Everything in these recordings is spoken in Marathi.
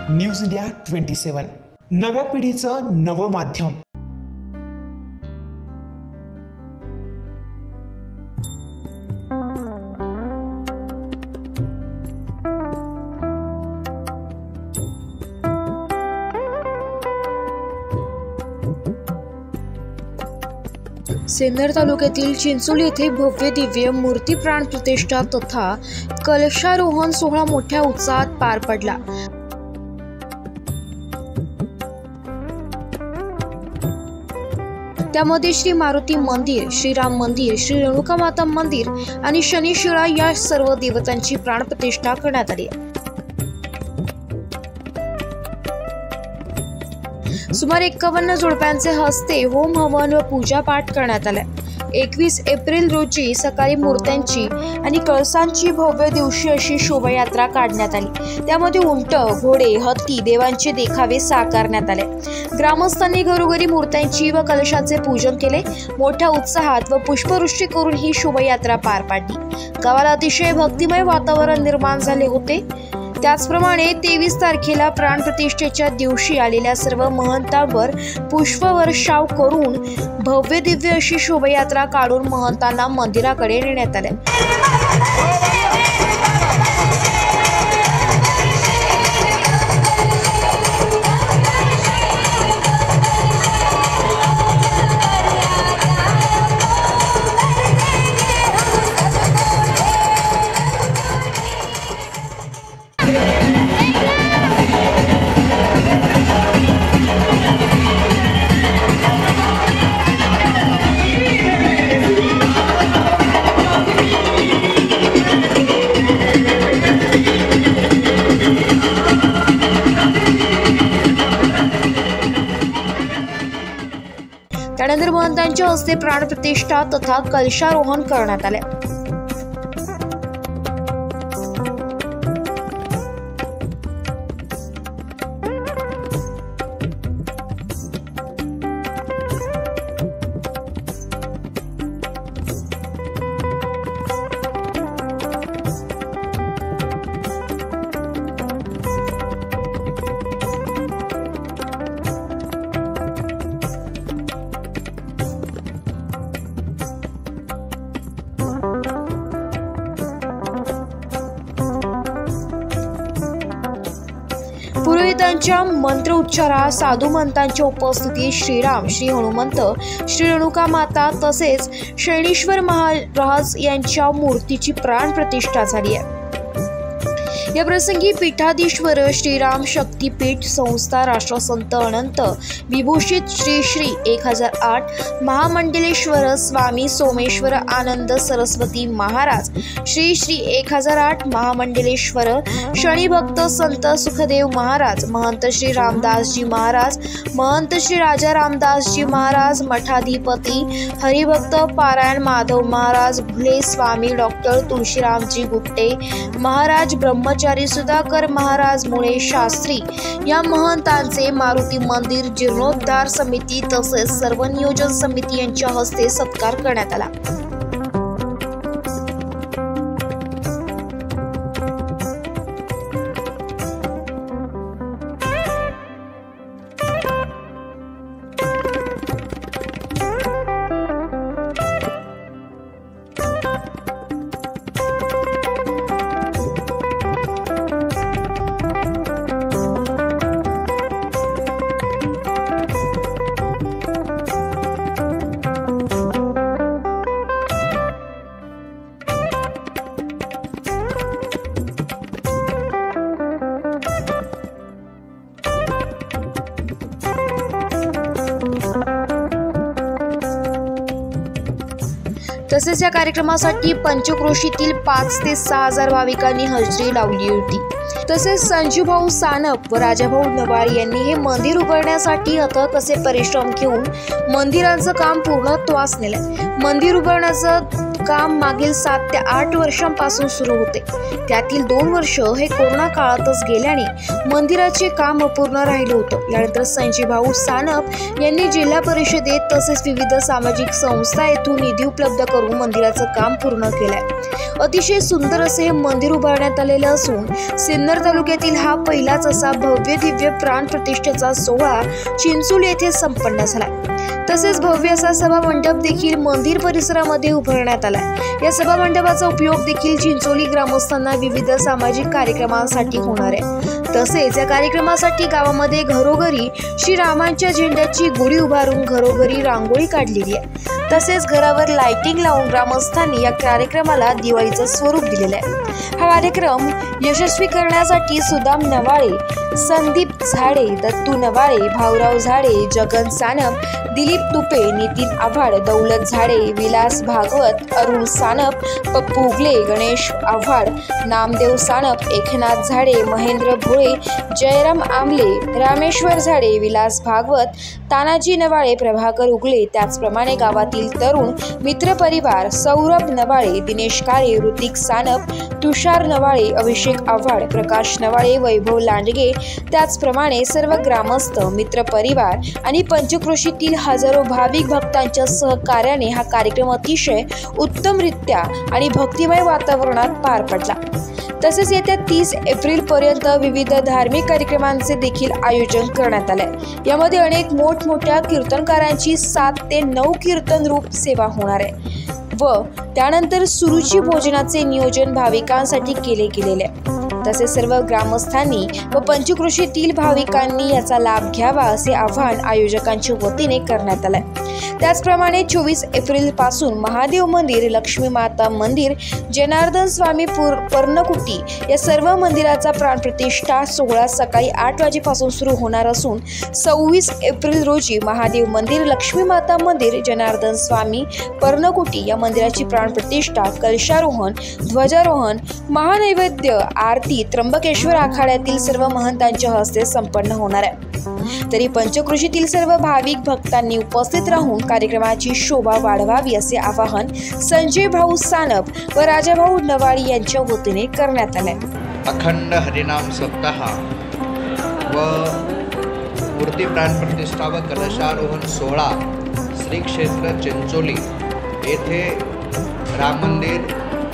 न्यूज इंडिया 27 नव्या पिढीचं नवं माध्यम। सिन्नर तालुक्यातील चिंचोली येथे भव्य दिव्य मूर्ती प्राण प्रतिष्ठा तथा कलशारोहण सोहळा मोठ्या उत्साहात पार पडला। त्यामध्ये श्री मारुती मंदिर, श्रीराम मंदिर, श्री रेणुका माता मंदिर आणि शनिशिळा या सर्व देवतांची प्राण प्रतिष्ठा करण्यात आली। सुमारे 51 जोडप्यांचे हस्ते होम हवन व पूजा पाठ करण्यात आले। 21 एप्रिल रोजी सकाळी मूर्त्यांची आणि कळसांची भव्य दिवशी अशी शोभायात्रा काढण्यात आली। त्यामध्ये उंट, घोडे, हत्ती देवांचे देखावे साकारण्यात आले। ग्रामस्थांनी घरोघरी मूर्त्यांची व कलशाचे पूजन केले। मोठ्या उत्साहात व पुष्पवृष्टी करून ही शोभायात्रा पार पाडली। गावाला अतिशय भक्तिमय वातावरण निर्माण झाले होते। त्याचप्रमाणे 23 तारखेला प्राणप्रतिष्ठेच्या दिवशी आलेल्या सर्व महंतांवर पुष्पवर्षाव करून भव्य दिव्य अशी शोभायात्रा काढून महंतांना मंदिराकडे नेण्यात आले। त्यानंतर महंतांच्या हस्ते प्राणप्रतिष्ठा तथा कलशारोहण करण्यात आले। पुरोहितांच्या मंत्रोच्चारात साधू महंतांच्या उपस्थितीत श्रीराम, श्री हनुमंत, श्री रेणुका माता तसेच शैनेश्वर महाराज यांच्या मूर्तीची प्राण प्रतिष्ठा झाली आहे। या प्रसंगी पीठाधीश्वर श्रीराम शक्तीपीठ संस्था राष्ट्रसंत अनंत विभूषित श्री श्री 1008 महामंडलेश्वर स्वामी सोमेश्वर आनंद सरस्वती महाराज, श्री श्री 1008 महामंडलेश्वर शनिभक्त संत सुखदेव महाराज, महंत श्री रामदासजी महाराज, महंत श्री राजा रामदासजी महाराज, मठाधिपती हरिभक्त पारायण माधव महाराज, भुले स्वामी डॉक्टर तुळशीरामजी गुट्टे महाराज, ब्रह्मचारी सुधाकर महाराज मुळे शास्त्री या महंतांचे मारुती मंदिर जीर्णोद्धार समिती तसेच सर्व नियोजन समिती यांच्या हस्ते सत्कार करण्यात आला। तसेच या कार्यक्रमासाठी पंचक्रोशीतील 5 ते 6 हजार भाविकांनी हजेरी लावली होती। तसेच संजूभाऊ सानप व राजाभाऊ नवाळ यांनी हे मंदिर उभारण्यासाठी अथक असे परिश्रम घेऊन मंदिराचं काम पूर्णत्वास नेले। मंदिर उभारण्याचं काम मागील 7 ते 8 वर्षांपासून सुरू होते। त्यातील 2 वर्ष हे कोरोना काळातच गेल्याने मंदिराचे काम अपूर्ण राहिले होते। यानंतर संजूभाऊ सानप यांनी जिल्हा परिषदेत तसेच विविध सामाजिक संस्था येथून निधी उपलब्ध करून मंदिराचं काम पूर्ण केलंय। अतिशय सुंदर असे हे मंदिर उभारण्यात आलेलं असून सिन्नर तालुक्यातील हा पहिलाच असा भव्य दिव्य प्राण प्रतिष्ठेचा सोहळा चिंचोली येथे संपन्न झाला। तसेच भव्य असा सभा मंडप देखील मंदिर परिसरामध्ये उभारण्यात आला। या सभा मंडपाचा उपयोग देखील चिंचोली ग्रामस्थांना विविध सामाजिक कार्यक्रमांसाठी होणार आहे। तसेच या कार्यक्रमासाठी गावामध्ये घरोघरी श्रीरामांच्या झेंड्याची गुढी उभारून घरोघरी रांगोळी काढलेली आहे। तसेच घरावर लाइटिंग लावून ग्रामस्थांनी या कार्यक्रमाला दिवाळीचं स्वरूप दिलेलं आहे। हा कार्यक्रम यशस्वी करण्यासाठी सुदाम नवाळे, संदीप झाडे, दत्तू नवाळे, भाऊराव झाडे, जगन सानप, दिलीप तुपे, नितीन आव्हाड, दौलत झाडे, विलास भागवत, अरुण सानप, पप्पू उगले, गणेश आव्हाड, नामदेव सानप, एकनाथ झाडे, महेंद्र भोळे, जयराम आमले, रामेश्वर झाडे, विलास भागवत, तानाजी नवाळे, प्रभाकर उगले, त्याचप्रमाणे गावातील तरुण मित्र परिवार, सौरभ नवाळे, दिनेश काळे, ऋतिक सानप, तुषार नवाळे, अभिषेक आव्हाड, प्रकाश नवाळे, वैभव लांडगे, त्याचप्रमाणे सर्व ग्रामस्थ, मित्र परिवार आणि पंचक्रोशीतील हजारो भाविक भक्तांच्या सहकार्याने हा कार्यक्रम अतिशय उत्तमरित्या आणि भक्तिमय वातावरणात पार पडला। तसेच येत्या 30 एप्रिल पर्यंत विविध धार्मिक कार्यक्रमांचे देखील आयोजन करण्यात आले। यामध्ये अनेक मोठमोठ्या कीर्तनकारांची 7 ते 9 कीर्तन रूप सेवा होणार आहे व त्यानंतर सुरुची भोजनाचे नियोजन भाविकांसाठी केले गेलेले आहे। तसेच सर्व ग्रामस्थांनी व पंचक्रोशीतील भाविकांनी याचा लाभ घ्यावा असे आवाहन आयोजकांच्या वतीने करण्यात आले। त्याचप्रमाणे 24 एप्रिल पासून महादेव मंदिर, लक्ष्मी माता मंदिर, जनार्दन स्वामी पर्णकुटी या सर्व मंदिराचा प्राणप्रतिष्ठा सोहळा सकाळी 8 वाजेपासून सुरू होणार असून 26 एप्रिल रोजी महादेव मंदिर, लक्ष्मी माता मंदिर, जनार्दन स्वामी पर्णकुटी या मंदिराची प्राणप्रतिष्ठा, कलशारोहण, ध्वजारोहण, महानैवेद्य, आरती त्र्यंबकेश्वर आखाड्यातील सर्व महंतांच्या हस्ते संपन्न होणार आहे। तरी पंचक्रोशीतील सर्व भाविक भक्तांनी उपस्थित राहून कार्यक्रमाची शोभा वाढवावी असे आवाहन संजय भाऊ सानप व राजाभाऊ नवाळी यांच्या वतीने करण्यात आले। अखंड हरिनाम सप्ताह व मूर्ती प्राणप्रतिष्ठा व कलशारोहण सोहळा श्री क्षेत्र चिंचोली येथे राम मंदिर,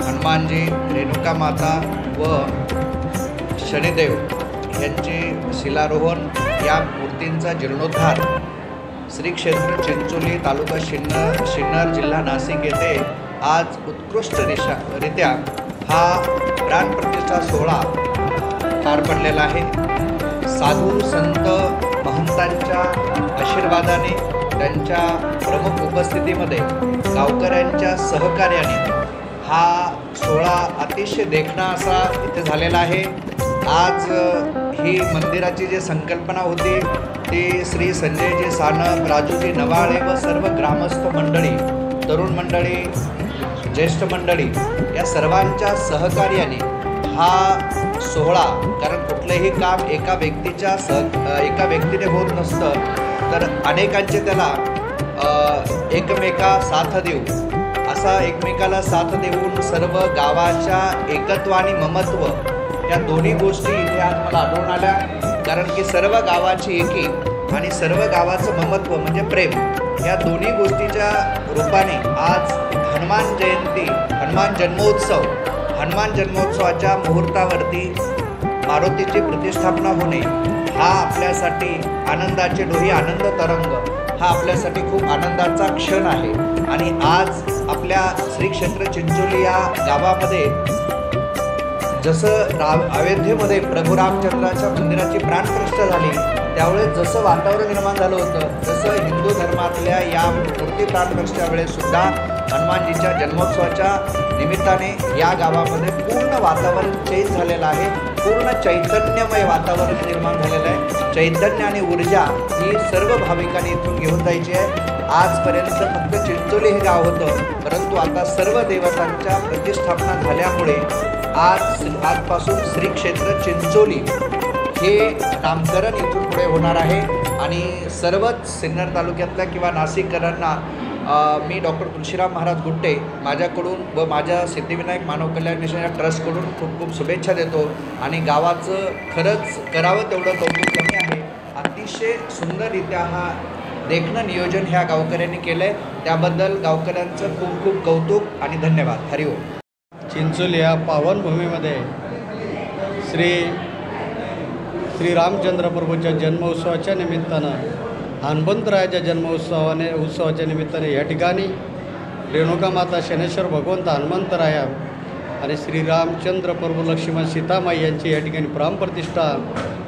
हनुमानजी, रेणुका माता व शनिदेव यांचे शिलारोहण या मूर्तींचा जीर्णोद्धार श्री क्षेत्र चिंचोली, तालुका सिन्नर, जिल्हा नाशिक येथे आज उत्कृष्टरित्या हा प्राणप्रतिष्ठा सोहळा पार पडलेला आहे। साधू संत महंतांच्या आशीर्वादाने, त्यांच्या प्रमुख उपस्थितीमध्ये, गावकऱ्यांच्या सहकार्याने हा सोहळा अतिशय देखणा असा इथे झालेला आहे। आज ही मंदिराची जी संकल्पना होती ती श्री संजयजी सानप, राजूजी नवाळे व सर्व ग्रामस्थ मंडळी, तरुण मंडळी, ज्येष्ठ मंडळी या सर्वांच्या सहकार्याने हा सोहळा, कारण कुठलेही काम एका व्यक्तीने होत नसतं, तर अनेकांचे त्याला एकमेका साथ देऊ असा एकमेकाला साथ देऊन सर्व गावाच्या एकत्व आणि ममत्व या दोन्ही गोष्टी इथे आज मला आढळून आल्या। कारण की सर्व गावाची एकी आणि सर्व गावाचं ममत्व म्हणजे प्रेम या दोन्ही गोष्टीच्या रूपाने आज हनुमान जन्मोत्सवाच्या मुहूर्तावरती मारुतीची प्रतिष्ठापना होणे हा आपल्यासाठी आनंदाचे डोही, आनंद तरंग हा आपल्यासाठी खूप आनंदाचा क्षण आहे। आणि आज आपल्या श्री क्षेत्र चिंचोली या गावामध्ये जसं अयोध्येमध्ये प्रभू रामचंद्राच्या मंदिराची प्राणप्रतिष्ठा झाली, त्यावेळेस जसं वातावरण निर्माण झालं होतं, तसं हिंदू धर्मातल्या या मूर्ती प्राणप्रतिष्ठा वेळेसुद्धा हनुमानजीच्या जन्मोत्सवाच्या निमित्ताने या गावामध्ये पूर्ण वातावरण चेंज झालेलं आहे, पूर्ण चैतन्यमय वातावरण निर्माण झालेलं आहे। चैतन्य आणि ऊर्जा ही सर्व भाविकांनी इथून घेऊन जायची आहे। आजपर्यंत फक्त चिंचोली हे गाव होतं, परंतु आता सर्व देवतांच्या प्रतिष्ठापना झाल्यामुळे आजपासून श्री क्षेत्र चिंचोली हे नामकरण इथून पुढे होणार आहे। आणि सर्वच सिन्नर तालुक्यातल्या किंवा नाशिककरांना मी डॉक्टर तुळशीराम महाराज गुट्टे माझ्याकडून व माझ्या सिद्धिविनायक मानव कल्याण मिशन या ट्रस्टकडून खूप खूप शुभेच्छा देतो। आणि गावाचं खरंच करावं तेवढं कौतुक कमी आहे। अतिशय सुंदररित्या हा देखणं नियोजन ह्या गावकऱ्यांनी केलं आहे, त्याबद्दल गावकऱ्यांचं खूप खूप कौतुक आणि धन्यवाद। हरिओम। चिंचोली या पावनभूमीमध्ये श्री रामचंद्र प्रभूच्या जन्मोत्सवाच्या निमित्तानं हनुमंतरायाच्या उत्सवाच्या निमित्ताने या ठिकाणी रेणुका माता शनेश्वर भगवंत हनुमंतराया आणि श्री रामचंद्र प्रभू लक्ष्मण सीतामाई यांची या ठिकाणी प्राणप्रतिष्ठा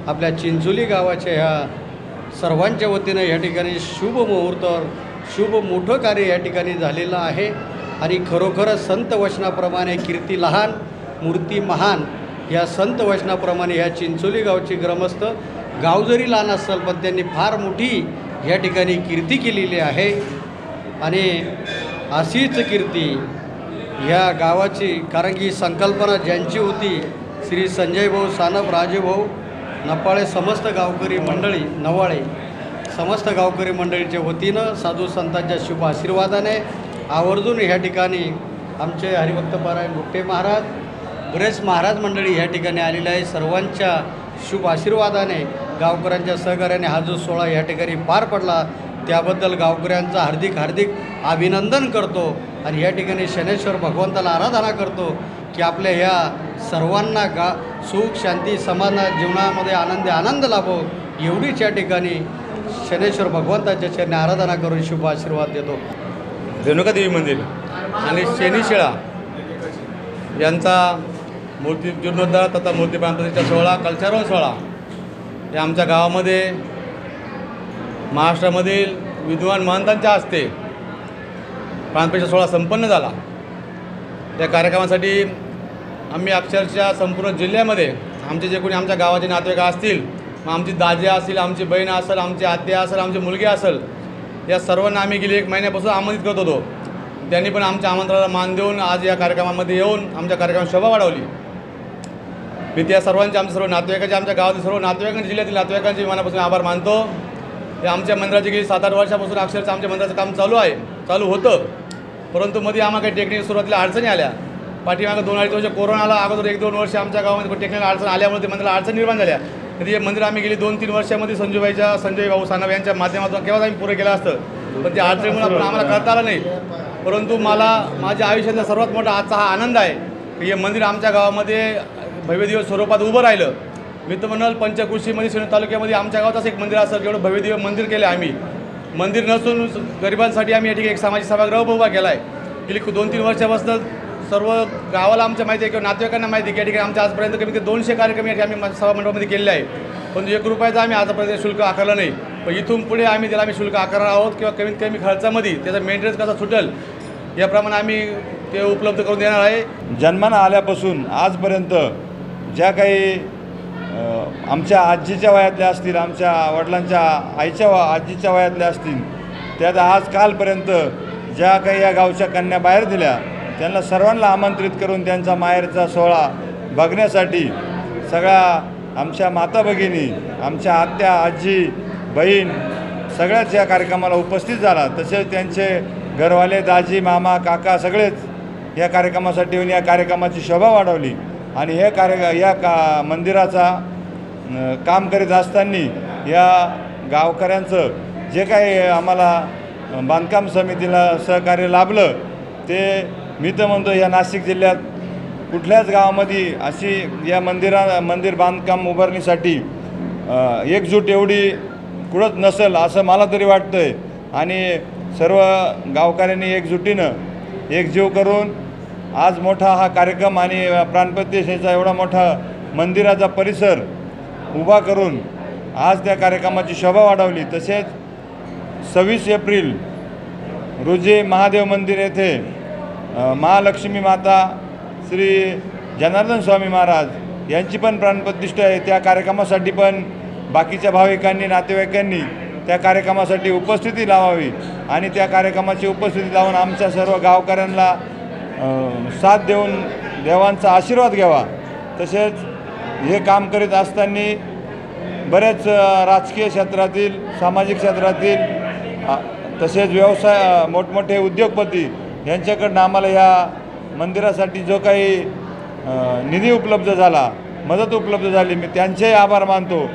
आपल्या चिंचोली गावाच्या ह्या सर्वांच्या वतीनं या ठिकाणी शुभ मुहूर्तावर शुभ मोठं कार्य या ठिकाणी झालेलं आहे. आणि खरोखरच संत वचनाप्रमाणे कीर्ती लहान मूर्ती महान या संत वचनाप्रमाणे ह्या चिंचोली गावची ग्रामस्थ गाव जरी लहान असेल पण त्यांनी फार मोठी या ठिकाणी कीर्ती केलेली आहे. आणि अशीच कीर्ती ह्या गावाची, कारण की संकल्पना ज्यांची होती श्री संजय भाऊ सानप, राजेभाऊ नपाळे, समस्त गावकरी मंडळी नवाळे समस्त गावकरी मंडळीच्या वतीनं साधू संतांच्या शुभ आशीर्वादाने आवर्जून ह्या ठिकाणी आमचे हरिभक्त पारायण गुप्ते महाराज, बरेच महाराज मंडळी ह्या ठिकाणी आलेले आहे. सर्वांच्या शुभ आशीर्वादाने गावकऱ्यांच्या सहकार्याने हा जो सोहळा ह्या ठिकाणी पार पडला त्याबद्दल गावकऱ्यांचं हार्दिक अभिनंदन करतो. आणि या ठिकाणी शनेश्वर भगवंताला आराधना करतो की आपल्या ह्या सर्वांना सुख शांती समाधान जीवनामध्ये आनंद लाभो एवढीच या ठिकाणी शनेश्वर भगवंताच्या चरणी आराधना करून शुभ आशीर्वाद देतो. रेणुका देवी मंदिर आणि शनिशिळा यांचा मूर्ती जीर्णोद्धार तथा मूर्ती प्राणप्रतिष्ठा सोहळा, कलशारोहण सोहळा हे आमच्या गावामध्ये महाराष्ट्रामधील विद्वान महंतांच्या हस्ते प्राणप्रतिष्ठा सोहळा संपन्न झाला. त्या कार्यक्रमासाठी आम्ही अक्षरशः संपूर्ण जिल्ह्यामध्ये आमचे जे कोणी आमच्या गावाचे नातेवाईक असतील, मग आमची दाजी असतील, आमची बहीण असेल, आमची आत्या असेल, आमची मुलगी असेल, या सर्वांना आम्ही गेली 1 महिन्यापासून आमंत्रित करत होतो. त्यांनी पण आमच्या आमंत्रणाला मान देऊन आज या कार्यक्रमामध्ये येऊन आमच्या कार्यक्रमात शोभा वाढवली. मी त्या सर्वांचे, आमच्या सर्व नातेवाईकांचे, आमच्या गावातील सर्व नातेवाईकांचे, जिल्ह्यातील नातेवाईकांचे मनापासून आभार मानतो. ते आमच्या मंदिराची गेली 7-8 वर्षापासून अक्षरशः आमच्या मंदिराचं काम चालू होतं. परंतु मध्ये आम्हाला काही टेक्निकल सुरुवातीला अडचणी आल्या. पाठीमागं 2-2.5 वर्ष कोरोनाला, अगोदर 1-2 वर्ष आमच्या गावामध्ये टेक्निकल अडचण आल्यामुळे ते मंदिराला अडचण निर्माण झाल्या. तरी हे मंदिर आम्ही गेली 2-3 वर्षामध्ये संजय भाऊ सानप यांच्या माध्यमातून केव्हाच आम्ही पुरे केलं असतं, पण त्या अडचणीमुळे आपण आम्हाला करता आलं नाही. परंतु मला माझ्या आयुष्यातला सर्वात मोठा आजचा हा आनंद आहे की हे मंदिर आमच्या गावामध्ये भव्यदिव्य स्वरूपात उभं राहिलं. मी तर म्हणाल पंचकृषीमध्ये सिन्नर तालुक्यामध्ये आमच्या गावातच एक मंदिर असेल जेवढं भव्यदिव्य मंदिर केलं आम्ही. मंदिर नसून गरिबांसाठी आम्ही या ठिकाणी एक सामाजिक सभागृह उभा केला आहे. गेली 2-3 वर्षापासून सर्व गावाला आमच्या माहिती आहे किंवा नातेवाईकांना माहिती आहे की या ठिकाणी आमच्या आजपर्यंत कमी 200 कार्यक्रम या ठिकाणी आम्ही सभामंडळामध्ये केलेले आहे. पण 1 रुपयाचं आम्ही आजपर्यंत शुल्क आकारलं नाही. पण इथून पुढे आम्ही शुल्क आकारणार आहोत किंवा कमीत कमी खर्चामध्ये त्याचा मेंटेनन्स कसा सुटेल याप्रमाणे आम्ही ते उपलब्ध करून देणार आहे. जन्माला आल्यापासून आजपर्यंत ज्या काही आमच्या आजीच्या वयातल्या असतील, आमच्या वडिलांच्या आजीच्या वयातल्या असतील, त्यात आज कालपर्यंत ज्या काही या गावच्या कन्या बाहेर दिल्या त्यांना सर्वांना आमंत्रित करून त्यांचा माहेरचा सोहळा बघण्यासाठी सगळ्या आमच्या माता भगिनी, आमच्या आत्या, आजी, बहीण सगळ्याच या कार्यक्रमाला उपस्थित झाला. तसेच त्यांचे घरवाले, दाजी, मामा, काका सगळेच या कार्यक्रमासाठी येऊन या कार्यक्रमाची शोभा वाढवली. आणि हे मंदिराचा काम करीत असताना या गावकऱ्यांचं जे काही आम्हाला बांधकाम समितीला सहकार्य लाभलं ते मी तर म्हणतो या नाशिक जिल्ह्यात कुठल्याच गावामध्ये अशी या मंदिर बांधकाम उभारणीसाठी एकजूट एवढी कुठंच नसेल असं मला तरी वाटतं आहे. आणि सर्व गावकऱ्यांनी एकजुटीनं एकजीव करून आज मोठा हा कार्यक्रम आणि प्राणप्रतिष्ठेचा एवढा मोठा मंदिराचा परिसर उभा करून आज त्या कार्यक्रमाची शोभा वाढवली. तसेच 26 एप्रिल रोजी महादेव मंदिर येथे महालक्ष्मी माता श्री जनार्दन स्वामी महाराज यांची पण प्राणप्रतिष्ठा आहे. त्या कार्यक्रमासाठी पण बाकीच्या भाविकांनी, नातेवाईकांनी त्या कार्यक्रमासाठी उपस्थिती लावावी आणि त्या कार्यक्रमाची उपस्थिती लावून आमच्या सर्व गावकऱ्यांना साथ देऊन देवांचा आशीर्वाद घ्यावा. तसेच हे काम करीत असताना बरेच राजकीय क्षेत्रातील, सामाजिक क्षेत्रातील तसेच व्यवसाय मोठमोठे उद्योगपती यांच्याकडनं आम्हाला या मंदिरासाठी जो काही निधी उपलब्ध झाला, मदत उपलब्ध झाली, मी त्यांचेही आभार मानतो.